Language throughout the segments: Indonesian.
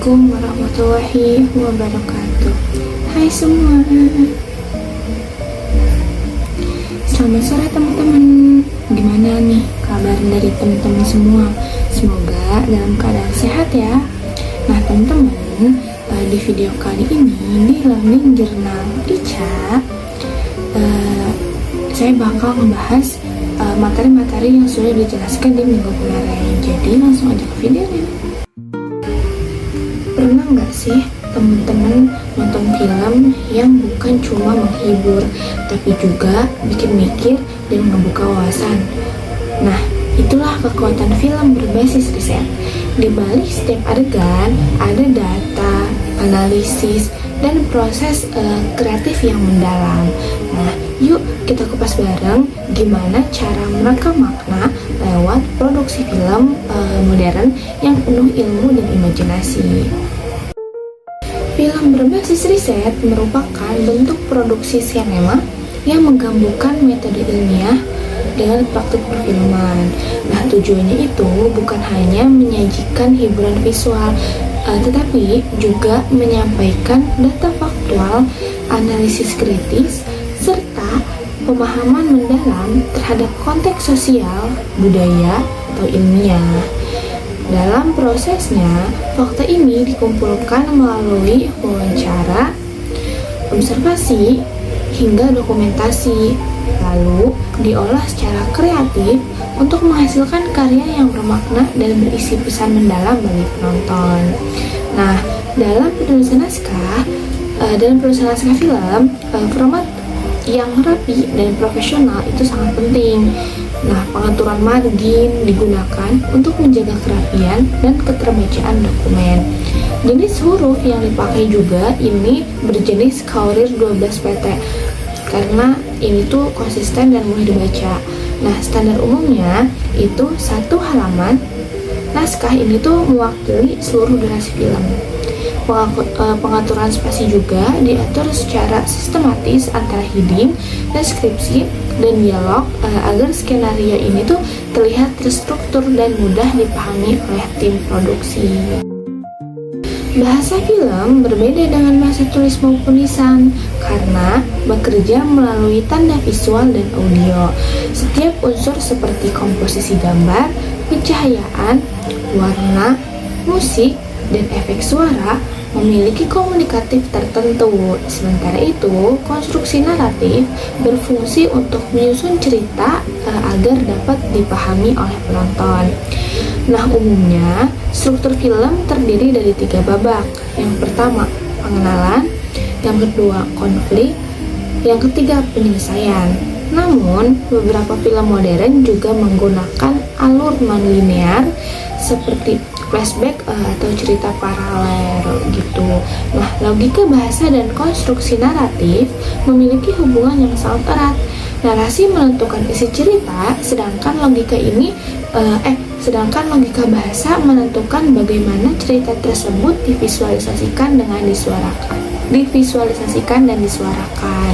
Assalamualaikum warahmatullahi wabarakatuh. Hai semua, selamat sore teman-teman. Gimana nih kabar dari teman-teman semua? Semoga dalam keadaan sehat ya. Nah teman-teman, di video kali ini di Learning Journal Ica, saya bakal membahas materi-materi yang sudah dijelaskan di minggu kemarin. Jadi langsung aja ke videonya. Pernah nggak sih teman-teman nonton film yang bukan cuma menghibur, tapi juga bikin mikir dan membuka wawasan? Nah, itulah kekuatan film berbasis riset. Di balik setiap adegan ada data, analisis, dan proses kreatif yang mendalam. Nah, yuk kita kupas bareng gimana cara merekam makna lewat produksi film modern yang penuh ilmu dan imajinasi. Film berbasis riset merupakan bentuk produksi sinema yang menggabungkan metode ilmiah dengan praktik perfilman. Nah, tujuannya itu bukan hanya menyajikan hiburan visual, tetapi juga menyampaikan data faktual, analisis kritis, serta pemahaman mendalam terhadap konteks sosial, budaya, atau ilmiah. Dalam prosesnya, fakta ini dikumpulkan melalui wawancara, observasi, hingga dokumentasi, lalu diolah secara kreatif untuk menghasilkan karya yang bermakna dan berisi pesan mendalam bagi penonton. Nah, dalam penulisan naskah film, format yang rapi dan profesional itu sangat penting. Nah, pengaturan margin digunakan untuk menjaga kerapian dan keterbacaan dokumen. Jenis huruf yang dipakai juga ini berjenis Kaurir 12 PT karena ini tuh konsisten dan mudah dibaca. Nah, standar umumnya itu 1 halaman. Naskah ini tuh mewakili seluruh durasi film. Pengaturan spasi juga diatur secara sistematis antara heading, deskripsi, dan dialog agar skenario ini tuh terlihat terstruktur dan mudah dipahami oleh tim produksi. Bahasa film berbeda dengan bahasa tulis maupun lisan karena bekerja melalui tanda visual dan audio. Setiap unsur seperti komposisi gambar, pencahayaan, warna, musik, dan efek suara memiliki komunikatif tertentu. Sementara itu, konstruksi naratif berfungsi untuk menyusun cerita agar dapat dipahami oleh penonton. Nah, umumnya struktur film terdiri dari 3 babak. Yang pertama, pengenalan, yang kedua, konflik, yang ketiga, penyelesaian. Namun, beberapa film modern juga menggunakan alur non-linear seperti flashback atau cerita paralel gitu. Nah, logika bahasa dan konstruksi naratif memiliki hubungan yang sangat erat. Narasi menentukan isi cerita, sedangkan logika bahasa menentukan bagaimana cerita tersebut divisualisasikan dan disuarakan.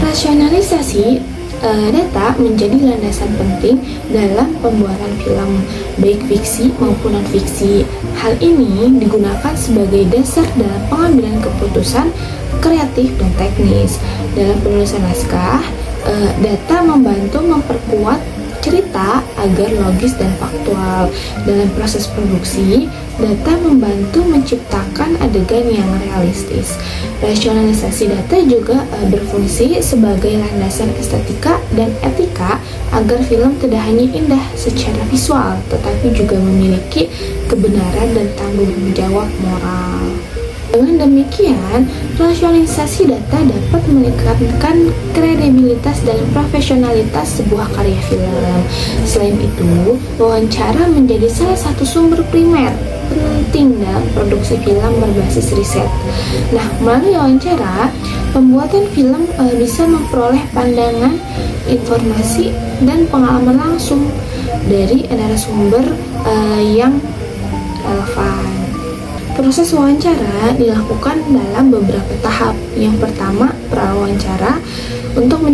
Rasionalisasi data menjadi landasan penting dalam pembuatan film, baik fiksi maupun non-fiksi. Hal ini digunakan sebagai dasar dalam pengambilan keputusan kreatif dan teknis. Dalam penulisan naskah, data membantu memperkuat cerita agar logis dan faktual. Dalam proses produksi, data membantu menciptakan adegan yang realistis. Rasionalisasi data juga berfungsi sebagai landasan estetika dan etika agar film tidak hanya indah secara visual, tetapi juga memiliki kebenaran dan tanggung jawab moral. Dengan demikian, rasionalisasi data dapat meningkatkan kredibilitas dan profesionalitas sebuah karya film. Selain itu, wawancara menjadi salah satu sumber primer penting dalam produksi film berbasis riset. Nah, melalui wawancara, pembuatan film bisa memperoleh pandangan, informasi, dan pengalaman langsung dari narasumber yang relevan. Proses wawancara dilakukan dalam beberapa tahap. Yang pertama, prawawancara untuk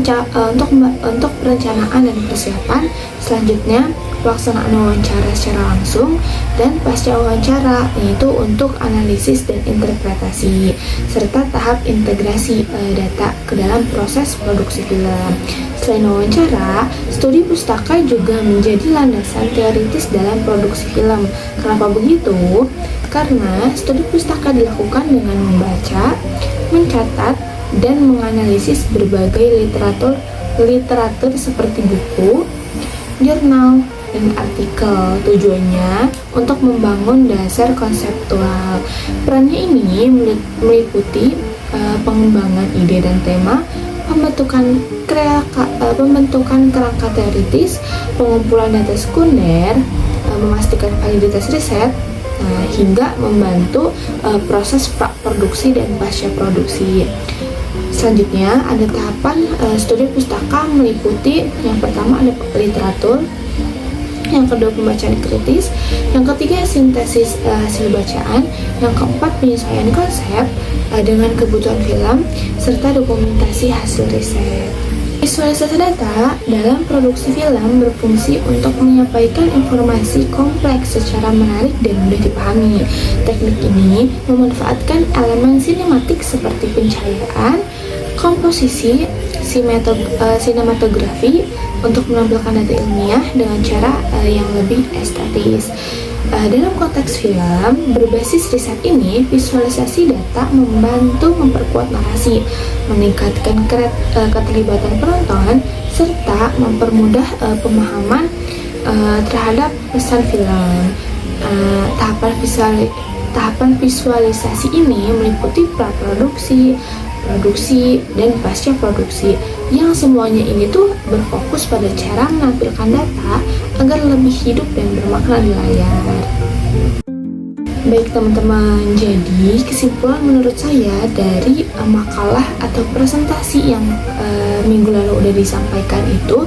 perencanaan dan persiapan. Selanjutnya, pelaksanaan wawancara secara langsung, dan pasca wawancara, yaitu untuk analisis dan interpretasi, serta tahap integrasi data ke dalam proses produksi film. Selain wawancara, studi pustaka juga menjadi landasan teoritis dalam produksi film. Kenapa begitu? Karena studi pustaka dilakukan dengan membaca, mencatat, dan menganalisis berbagai literatur seperti buku, jurnal, dan artikel. Tujuannya untuk membangun dasar konseptual. Perannya ini meliputi pengembangan ide dan tema, pembentukan kerangka teoritis, pengumpulan data sekunder, memastikan validitas riset, hingga membantu proses pra-produksi dan pasca produksi. Selanjutnya ada tahapan studi pustaka meliputi yang pertama ada literatur, yang kedua pembacaan kritis, yang ketiga sintesis hasil bacaan, yang keempat penyesuaian konsep dengan kebutuhan film, serta dokumentasi hasil riset. Visualisasi data dalam produksi film berfungsi untuk menyampaikan informasi kompleks secara menarik dan mudah dipahami. Teknik ini memanfaatkan elemen sinematik seperti pencahayaan, komposisi, sinematografi untuk menampilkan data ilmiah dengan cara yang lebih estetis. Dalam konteks film berbasis riset ini, visualisasi data membantu memperkuat narasi, meningkatkan keterlibatan penonton, serta mempermudah pemahaman terhadap pesan film. Tahapan visualisasi ini meliputi praproduksi, produksi, dan pasca produksi, yang semuanya ini tuh berfokus pada cara menampilkan data agar lebih hidup dan bermakna di layar. Baik teman-teman, jadi kesimpulan menurut saya dari makalah atau presentasi yang minggu lalu udah disampaikan itu,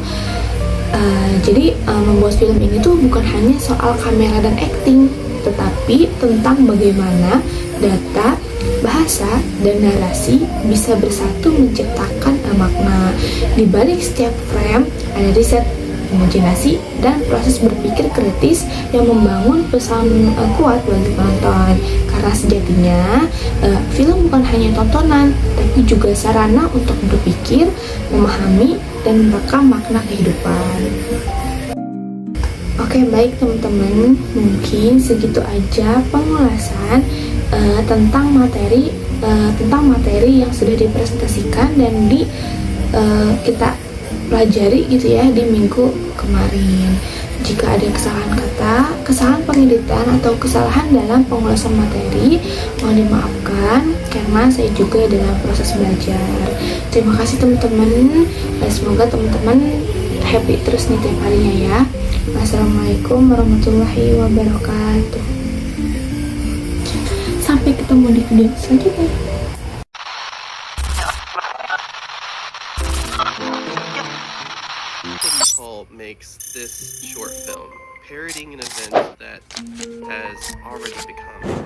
jadi membuat film ini tuh bukan hanya soal kamera dan acting, tetapi tentang bagaimana data, bahasa, dan narasi bisa bersatu menciptakan makna. Di balik setiap frame ada riset, imajinasi, dan proses berpikir kritis yang membangun pesan kuat bagi penonton. Karena sejatinya film bukan hanya tontonan, tapi juga sarana untuk berpikir, memahami, dan merekam makna kehidupan. Oke, baik teman-teman, mungkin segitu aja pengulasan tentang materi yang sudah dipresentasikan dan kita pelajari gitu ya di minggu kemarin. Jika ada kesalahan kata, kesalahan pengeditan, atau kesalahan dalam pengulasan materi, mohon dimaafkan karena saya juga dalam proses belajar. Terima kasih teman-teman, semoga teman-teman happy terus nih tiap harinya ya. Wassalamualaikum warahmatullahi wabarakatuh. Sampai ketemu di video selanjutnya. Paul makes this short film, parodying an event that has already become